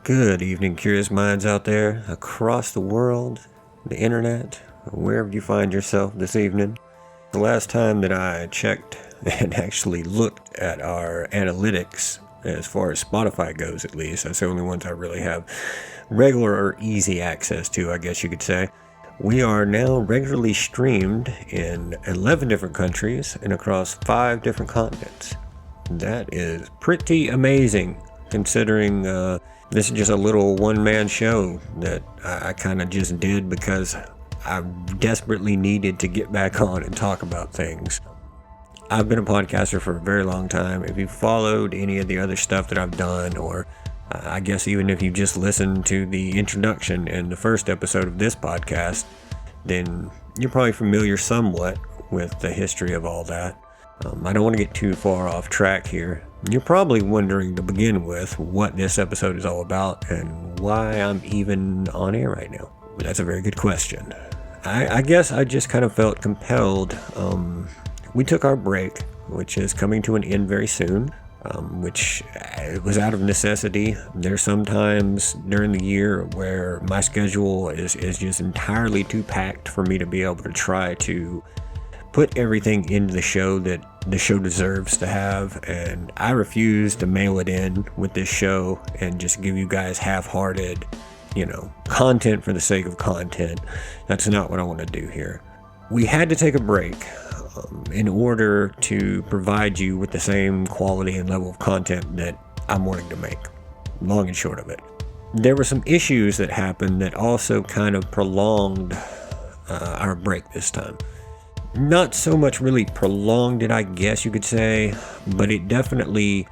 Good evening, curious minds out there across the world, the internet, wherever you find yourself this evening. The last time that I checked and actually looked at our analytics, as far as Spotify goes at least, that's the only ones I really have regular or easy access to, I guess you could say. We are now regularly streamed in 11 different countries and across 5 different continents. That is pretty amazing, considering this is just a little one-man show that I kind of just did because I desperately needed to get back on and talk about things. I've been a podcaster for a very long time. If you've followed any of the other stuff that I've done, or I guess even if you just listened to the introduction and the first episode of this podcast, then you're probably familiar somewhat with the history of all that. I don't want to get too far off track here. You're probably wondering to begin with what this episode is all about and why I'm even on air right now. That's a very good question. I guess I just kind of felt compelled. We took our break, which is coming to an end very soon, which it was out of necessity. There's sometimes during the year where my schedule is just entirely too packed for me to be able to try to put everything into the show that the show deserves to have, and I refuse to mail it in with this show and just give you guys half-hearted, content for the sake of content. That's not what I want to do here. We had to take a break in order to provide you with the same quality and level of content that I'm wanting to make, long and short of it. There were some issues that happened that also kind of prolonged our break this time. Not so much really prolonged it, I guess you could say, but it definitely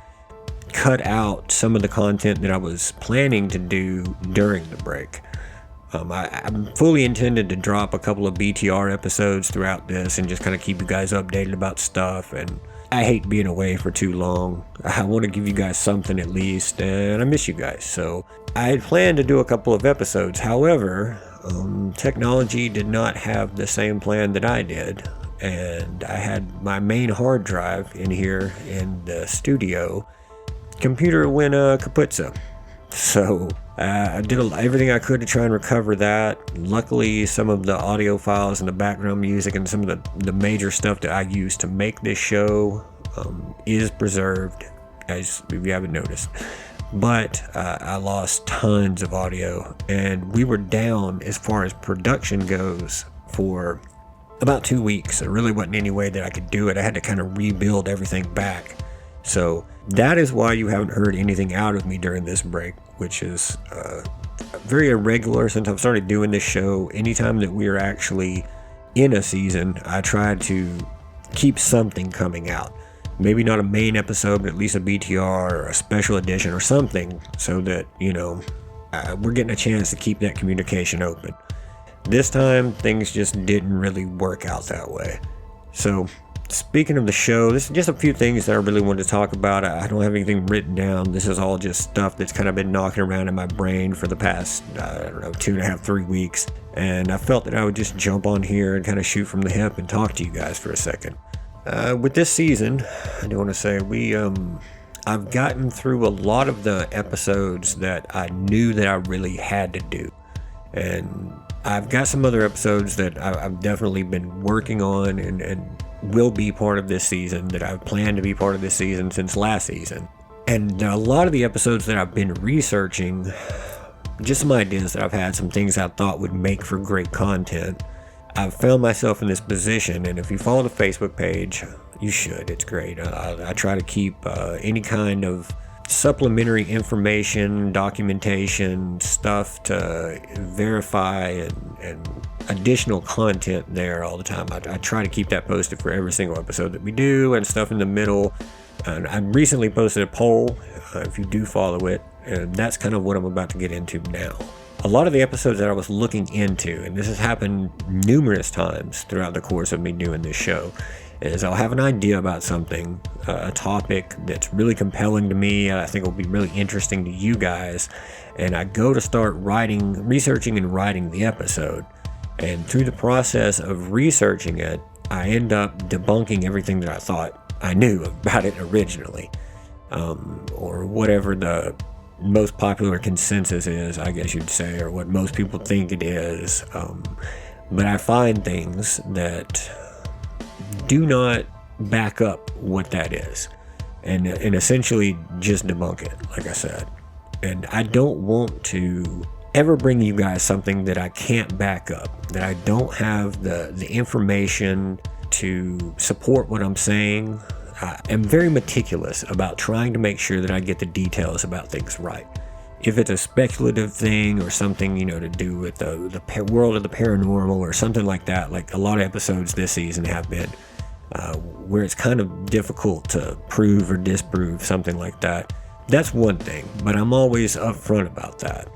cut out some of the content that I was planning to do during the break. I fully intended to drop a couple of BTR episodes throughout this and just kind of keep you guys updated about stuff, and I hate being away for too long. I want to give you guys something at least, and I miss you guys, so I had planned to do a couple of episodes. However, technology did not have the same plan that I did, and I had my main hard drive in here in the studio. Computer went kaputza. So I did everything I could to try and recover that. Luckily, some of the audio files and the background music and some of the major stuff that I used to make this show is preserved, as if you haven't noticed. But I lost tons of audio, and we were down as far as production goes for about 2 weeks. There really wasn't any way that I could do it. I had to kind of rebuild everything back. So that is why you haven't heard anything out of me during this break, which is very irregular since I've started doing this show. Anytime that we are actually in a season, I try to keep something coming out. Maybe not a main episode, but at least a BTR or a special edition or something, so that, we're getting a chance to keep that communication open. This time, things just didn't really work out that way. So, speaking of the show, this is just a few things that I really wanted to talk about. I don't have anything written down. This is all just stuff that's kind of been knocking around in my brain for the past, 2.5, 3 weeks. And I felt that I would just jump on here and kind of shoot from the hip and talk to you guys for a second. With this season, I do want to say I've gotten through a lot of the episodes that I knew that I really had to do. And I've got some other episodes that I've definitely been working on and will be part of this season, that I've planned to be part of this season since last season. And a lot of the episodes that I've been researching, just some ideas that I've had, some things I thought would make for great content. I've found myself in this position, and if you follow the Facebook page, you should. It's great. I try to keep any kind of supplementary information, documentation, stuff to verify and additional content there all the time. I try to keep that posted for every single episode that we do, and stuff in the middle. And I recently posted a poll, if you do follow it, And that's kind of what I'm about to get into now. A lot of the episodes that I was looking into, and this has happened numerous times throughout the course of me doing this show, is I'll have an idea about something, a topic that's really compelling to me, I think will be really interesting to you guys, and I go to start researching and writing the episode. And through the process of researching it, I end up debunking everything that I thought I knew about it originally, or whatever the most popular consensus is, I guess you'd say, or what most people think it is. But I find things that do not back up what that is, and essentially just debunk it, like I said. And I don't want to ever bring you guys something that I can't back up, that I don't have the information to support what I'm saying. I am very meticulous about trying to make sure that I get the details about things right. If it's a speculative thing or something, to do with the world of the paranormal or something like that, like a lot of episodes this season have been, where it's kind of difficult to prove or disprove something like that, that's one thing, but I'm always upfront about that.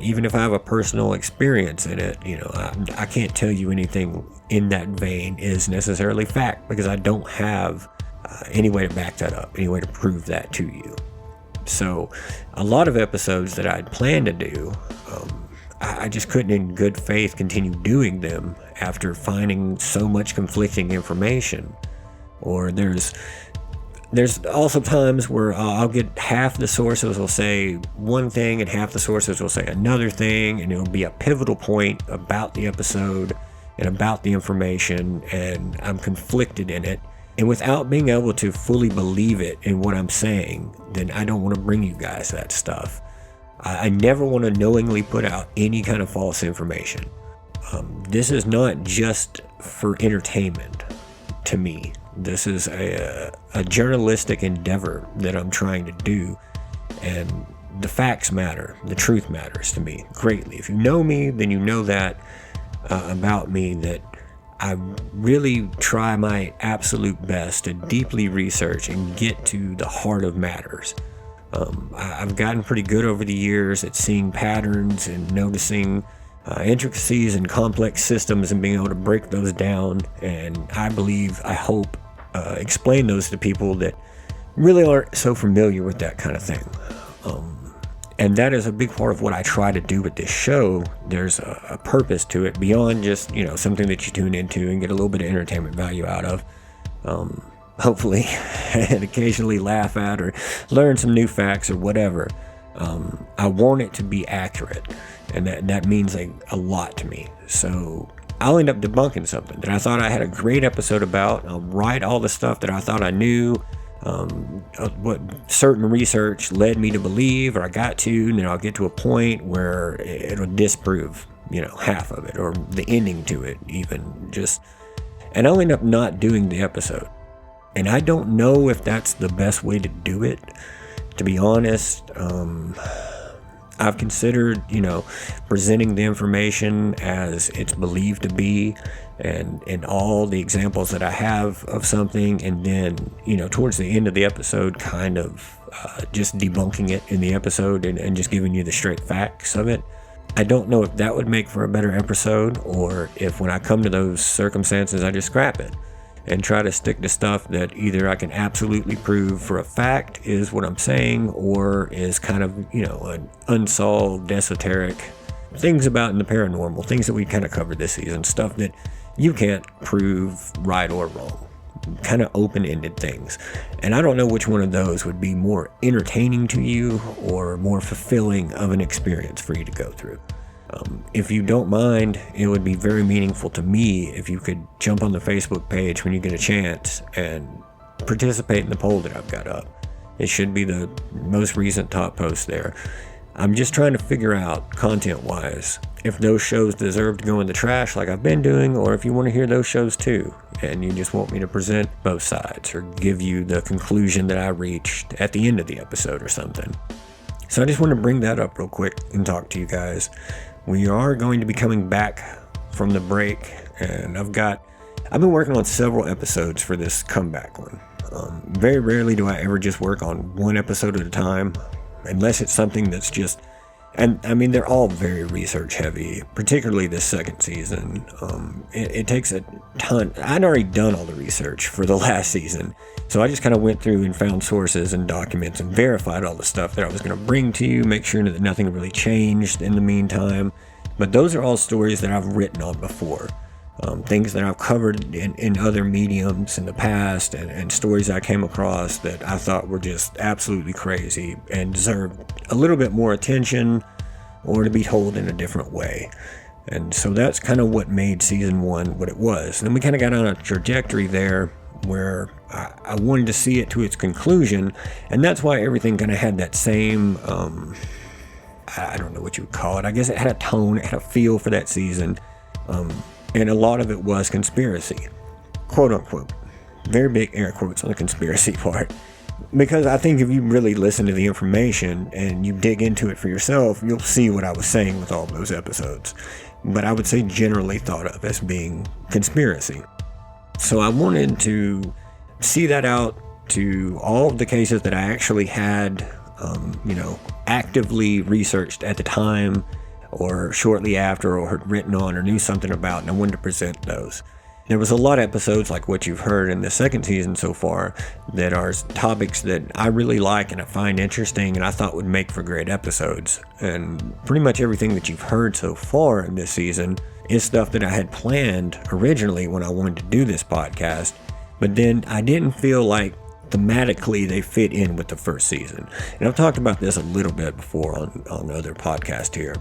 Even if I have a personal experience in it, I can't tell you anything in that vein is necessarily fact, because I don't have any way to back that up, any way to prove that to you. So a lot of episodes that I'd planned to do, I just couldn't in good faith continue doing them after finding so much conflicting information. Or there's also times where I'll get half the sources will say one thing and half the sources will say another thing, and it'll be a pivotal point about the episode and about the information, and I'm conflicted in it. And without being able to fully believe it in what I'm saying, then I don't want to bring you guys that stuff. I never want to knowingly put out any kind of false information. This is not just for entertainment to me. This is a journalistic endeavor that I'm trying to do, and the facts matter. The truth matters to me greatly. If you know me, then you know that about me, that I really try my absolute best to deeply research and get to the heart of matters. I've gotten pretty good over the years at seeing patterns and noticing intricacies and complex systems and being able to break those down, and I hope explain those to people that really aren't so familiar with that kind of thing. And that is a big part of what I try to do with this show. There's a purpose to it beyond just, something that you tune into and get a little bit of entertainment value out of. Hopefully, and occasionally laugh at or learn some new facts or whatever. I want it to be accurate, and that means a lot to me. So I'll end up debunking something that I thought I had a great episode about. I'll write all the stuff that I thought I knew, what certain research led me to believe, or I got to, and then I'll get to a point where it'll disprove, half of it, or the ending to it even, and I'll end up not doing the episode. And I don't know if that's the best way to do it, to be honest. I've considered, presenting the information as it's believed to be, and all the examples that I have of something, and then, towards the end of the episode, kind of just debunking it in the episode and just giving you the straight facts of it. I don't know if that would make for a better episode, or if when I come to those circumstances, I just scrap it and try to stick to stuff that either I can absolutely prove for a fact is what I'm saying, or is kind of, an unsolved, esoteric things about in the paranormal, things that we kind of covered this season, stuff that you can't prove right or wrong, kind of open-ended things. And I don't know which one of those would be more entertaining to you or more fulfilling of an experience for you to go through. If you don't mind, it would be very meaningful to me if you could jump on the Facebook page when you get a chance and participate in the poll that I've got up. It should be the most recent top post there. I'm just trying to figure out, content-wise, if those shows deserve to go in the trash like I've been doing, or if you want to hear those shows too, and you just want me to present both sides, or give you the conclusion that I reached at the end of the episode or something. So I just want to bring that up real quick and talk to you guys. We are going to be coming back from the break, and I've been working on several episodes for this comeback one. Very rarely do I ever just work on one episode at a time. unless it's something that's just, and I mean, they're all very research heavy, particularly this second season. It takes a ton. I'd already done all the research for the last season, so I just kind of went through and found sources and documents and verified all the stuff that I was going to bring to you, make sure that nothing really changed in the meantime. But those are all stories that I've written on before. Things that I've covered in other mediums in the past, and stories I came across that I thought were just absolutely crazy and deserved a little bit more attention or to be told in a different way. And so that's kind of what made season 1 what it was. And then we kind of got on a trajectory there where I wanted to see it to its conclusion, and that's why everything kind of had that same, I don't know what you would call it. I guess it had a tone, it had a feel for that season. And a lot of it was conspiracy, quote unquote. Very big air quotes on the conspiracy part. Because I think if you really listen to the information and you dig into it for yourself, you'll see what I was saying with all those episodes. But I would say generally thought of as being conspiracy. So I wanted to see that out to all of the cases that I actually had, actively researched at the time, or shortly after, or had written on or knew something about, and I wanted to present those. There was a lot of episodes like what you've heard in the second season so far that are topics that I really like and I find interesting and I thought would make for great episodes. And pretty much everything that you've heard so far in this season is stuff that I had planned originally when I wanted to do this podcast, but then I didn't feel like thematically they fit in with the first season. And I've talked about this a little bit before on other podcasts here.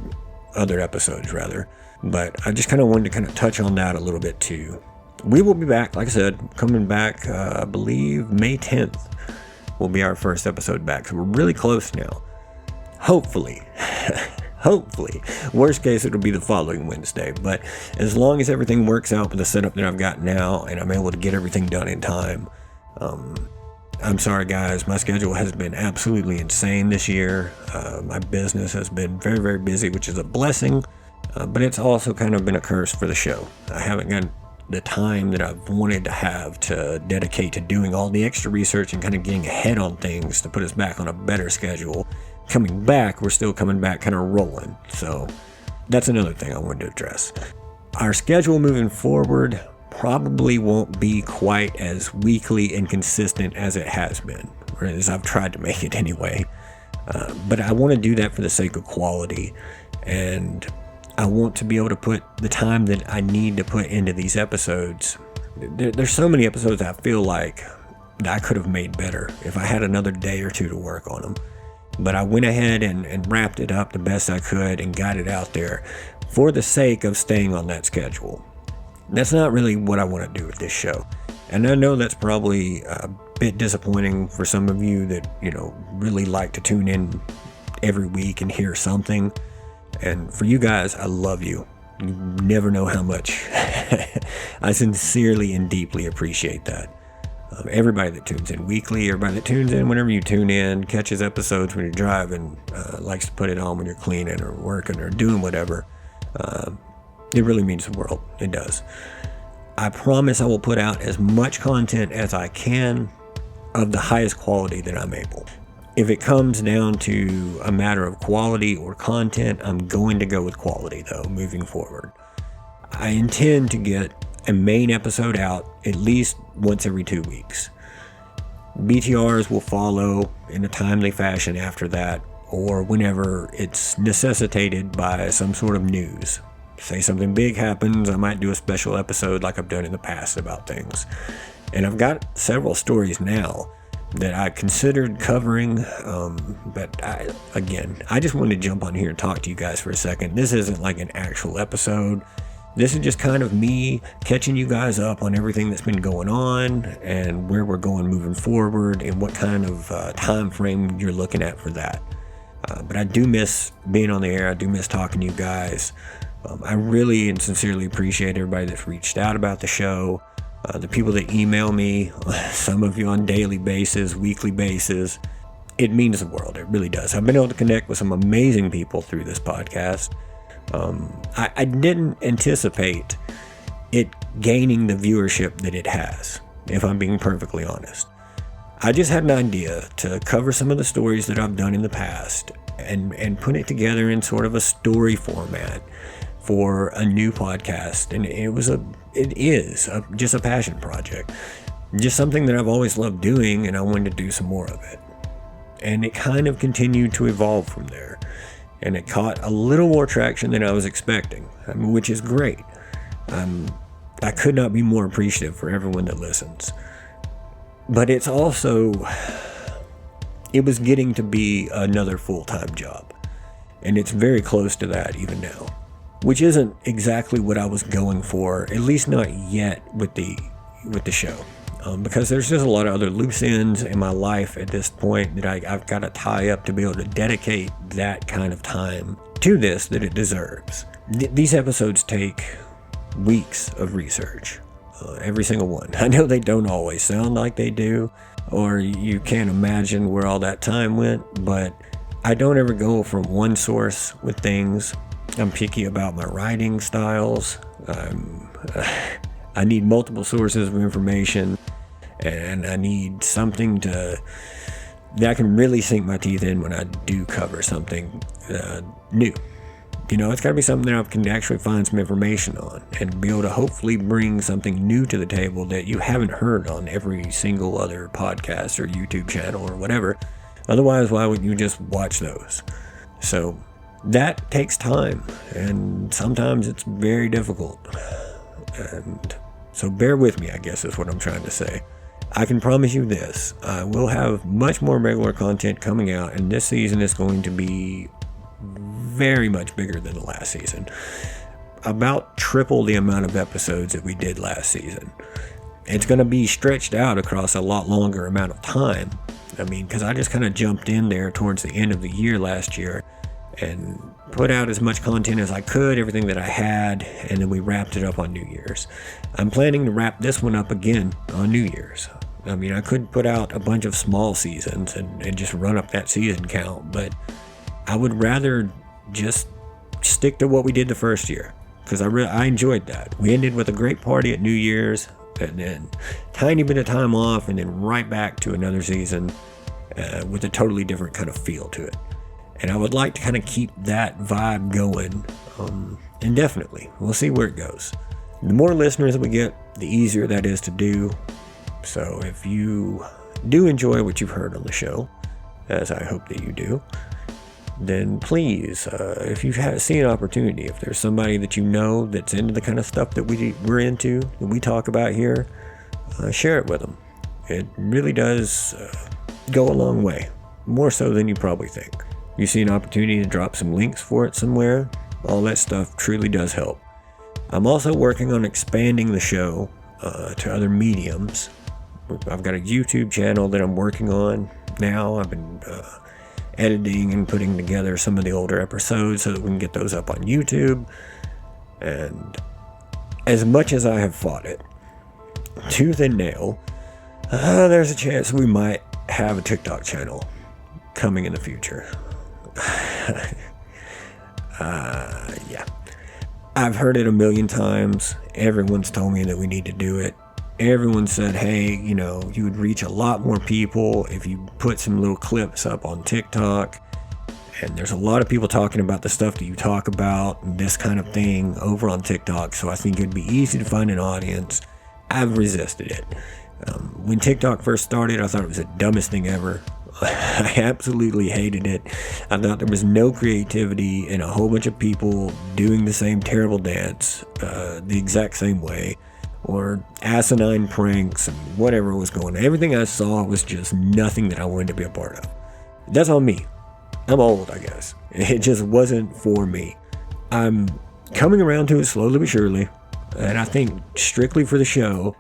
Other episodes rather, but I just kind of wanted to kind of touch on that a little bit too. We will be back, like I said, coming back, I believe May 10th will be our first episode back, so we're really close now. Hopefully, worst case it'll be the following Wednesday, but as long as everything works out with the setup that I've got now and I'm able to get everything done in time, I'm sorry guys, my schedule has been absolutely insane this year. My business has been very, very busy, which is a blessing, but it's also kind of been a curse for the show. I haven't got the time that I've wanted to have to dedicate to doing all the extra research and kind of getting ahead on things to put us back on a better schedule. Coming back, we're still coming back kind of rolling. So that's another thing I wanted to address. Our schedule moving forward probably won't be quite as weekly and consistent as it has been, or as I've tried to make it anyway. But I want to do that for the sake of quality, and I want to be able to put the time that I need to put into these episodes. There's so many episodes I feel like that I could have made better if I had another day or two to work on them. But I went ahead and wrapped it up the best I could and got it out there for the sake of staying on that schedule. That's not really what I want to do with this show. And I know that's probably a bit disappointing for some of you that, really like to tune in every week and hear something. And for you guys, I love you. You never know how much. I sincerely and deeply appreciate that. Everybody that tunes in weekly, everybody that tunes in whenever you tune in, catches episodes when you're driving, likes to put it on when you're cleaning or working or doing whatever. It really means the world. It does. I promise I will put out as much content as I can of the highest quality that I'm able. If it comes down to a matter of quality or content, I'm going to go with quality though, moving forward. I intend to get a main episode out at least once every 2 weeks. BTRs will follow in a timely fashion after that, or whenever it's necessitated by some sort of news. Say something big happens, I might do a special episode like I've done in the past about things. And I've got several stories now that I considered covering, but I just wanted to jump on here and talk to you guys for a second. This isn't like an actual episode. This is just kind of me catching you guys up on everything that's been going on and where we're going moving forward and what kind of time frame you're looking at for that. But I do miss being on the air. I do miss talking to you guys. I really and sincerely appreciate everybody that's reached out about the show, the people that email me, some of you on daily basis, weekly basis. It means the world. It really does. I've been able to connect with some amazing people through this podcast. I didn't anticipate it gaining the viewership that it has, if I'm being perfectly honest. I just had an idea to cover some of the stories that I've done in the past and put it together in sort of a story format for a new podcast. And it is just a passion project, just something that I've always loved doing, and I wanted to do some more of it. And it kind of continued to evolve from there, and it caught a little more traction than I was expecting, which is great. I could not be more appreciative for everyone that listens. But it was getting to be another full-time job. And it's very close to that even now, which isn't exactly what I was going for, at least not yet with the show. Because there's just a lot of other loose ends in my life at this point that I've got to tie up to be able to dedicate that kind of time to this that it deserves. These episodes take weeks of research. Every single one. I know they don't always sound like they do, or you can't imagine where all that time went, but I don't ever go from one source with things. I'm picky about my writing styles. I need multiple sources of information, and I need something that I can really sink my teeth in when I do cover something new. It's got to be something that I can actually find some information on and be able to hopefully bring something new to the table that you haven't heard on every single other podcast or YouTube channel or whatever. Otherwise, why would you just watch those? So that takes time, and sometimes it's very difficult. And so bear with me, I guess is what I'm trying to say. I can promise you this. I will have much more regular content coming out, and this season is going to be very much bigger than the last season. About triple the amount of episodes that we did last season. It's going to be stretched out across a lot longer amount of time. Because I just kind of jumped in there towards the end of the year last year and put out as much content as I could, everything that I had, and then we wrapped it up on New Year's. I'm planning to wrap this one up again on New Year's. I could put out a bunch of small seasons and just run up that season count, but I would rather just stick to what we did the first year, because I enjoyed that. We ended with a great party at New Year's, and then tiny bit of time off, and then right back to another season with a totally different kind of feel to it. And I would like to kind of keep that vibe going indefinitely. We'll see where it goes. The more listeners we get, the easier that is to do. So if you do enjoy what you've heard on the show, as I hope that you do, then please, if you see an opportunity, if there's somebody that you know that's into the kind of stuff that we're into, that we talk about here, share it with them. It really does go a long way, more so than you probably think. You see an opportunity to drop some links for it somewhere, all that stuff truly does help. I'm also working on expanding the show to other mediums. I've got a YouTube channel that I'm working on now. I've been editing and putting together some of the older episodes so that we can get those up on YouTube. And as much as I have fought it tooth and nail, there's a chance we might have a TikTok channel coming in the future. Yeah. I've heard it a million times. Everyone's told me that we need to do it. Everyone said, hey, you would reach a lot more people if you put some little clips up on TikTok. And there's a lot of people talking about the stuff that you talk about and this kind of thing over on TikTok. So I think it'd be easy to find an audience. I've resisted it. When TikTok first started, I thought it was the dumbest thing ever. I absolutely hated it. I thought there was no creativity and a whole bunch of people doing the same terrible dance the exact same way, or asinine pranks and whatever was going on. Everything I saw was just nothing that I wanted to be a part of. That's on me. I'm old, I guess. It just wasn't for me. I'm coming around to it slowly but surely, and I think strictly for the show,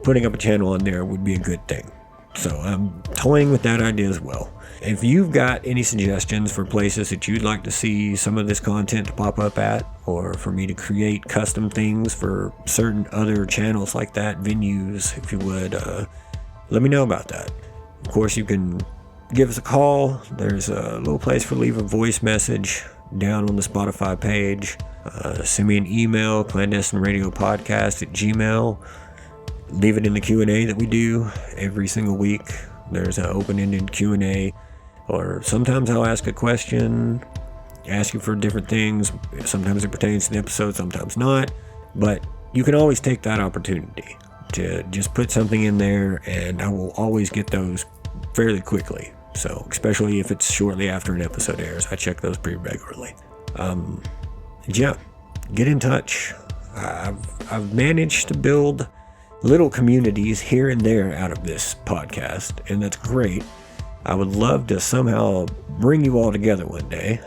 putting up a channel on there would be a good thing. So I'm toying with that idea as well. If you've got any suggestions for places that you'd like to see some of this content to pop up at, or for me to create custom things for certain other channels like that, venues, if you would, let me know about that. Of course, you can give us a call. There's a little place for leave a voice message down on the Spotify page. Send me an email, clandestineradiopodcast@gmail.com. Leave it in the Q&A that we do every single week. There's an open-ended Q&A, or sometimes I'll ask a question, ask you for different things. Sometimes it pertains to the episode, sometimes not. But you can always take that opportunity to just put something in there, and I will always get those fairly quickly. So, especially if it's shortly after an episode airs, I check those pretty regularly. Yeah, get in touch. I've managed to build little communities here and there out of this podcast, and that's great. I would love to somehow bring you all together one day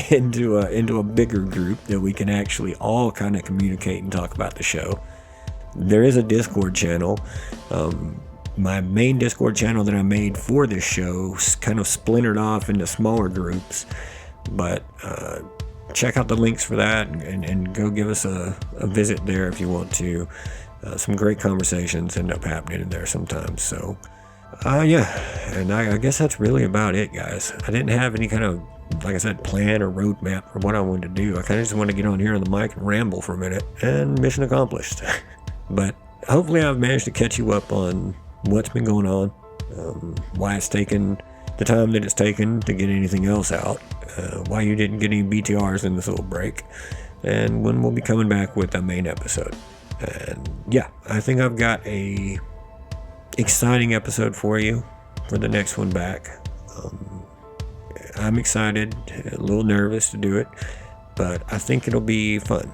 into a bigger group that we can actually all kind of communicate and talk about the show. There is a Discord channel. My main Discord channel that I made for this show kind of splintered off into smaller groups, but check out the links for that and go give us a visit there if you want to. Some great conversations end up happening in there sometimes. So, yeah, and I guess that's really about it, guys. I didn't have any kind of, like I said, plan or roadmap for what I wanted to do. I kind of just wanted to get on here on the mic and ramble for a minute, and mission accomplished. But hopefully I've managed to catch you up on what's been going on, why it's taken the time that it's taken to get anything else out, why you didn't get any BTRs in this little break, and when we'll be coming back with a main episode. And yeah, I think I've got a exciting episode for you for the next one back. I'm excited, a little nervous to do it, but I think it'll be fun.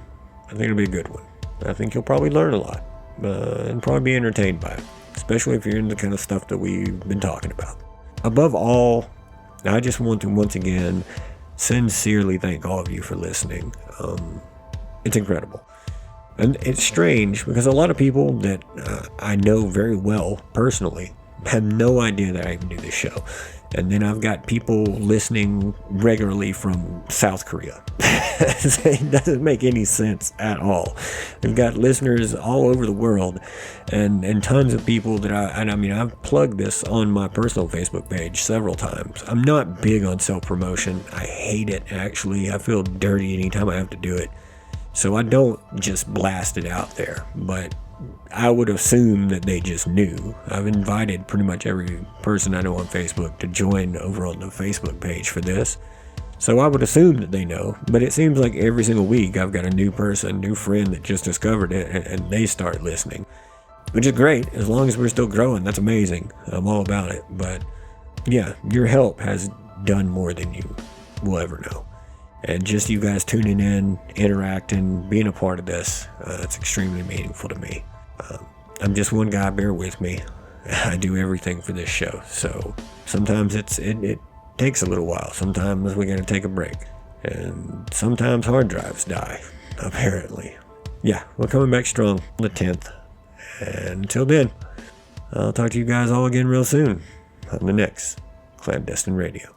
I think it'll be a good one. I think you'll probably learn a lot, and probably be entertained by it, especially if you're into the kind of stuff that we've been talking about. Above all, I just want to once again sincerely thank all of you for listening. It's incredible. And it's strange because a lot of people that I know very well personally have no idea that I even do this show. And then I've got people listening regularly from South Korea. It doesn't make any sense at all. I've got listeners all over the world, and tons of people that I've plugged this on my personal Facebook page several times. I'm not big on self-promotion. I hate it, actually. I feel dirty anytime I have to do it. So I don't just blast it out there, but I would assume that they just knew. I've invited pretty much every person I know on Facebook to join over on the Facebook page for this. So I would assume that they know, but it seems like every single week I've got a new person, new friend that just discovered it, and they start listening, which is great. As long as we're still growing, that's amazing. I'm all about it. But yeah, your help has done more than you will ever know. And just you guys tuning in, interacting, being a part of this, it's extremely meaningful to me. I'm just one guy, bear with me. I do everything for this show. So sometimes it takes a little while. Sometimes we gotta take a break. And sometimes hard drives die, apparently. Yeah, we're coming back strong on the 10th. And until then, I'll talk to you guys all again real soon on the next Clandestine Radio.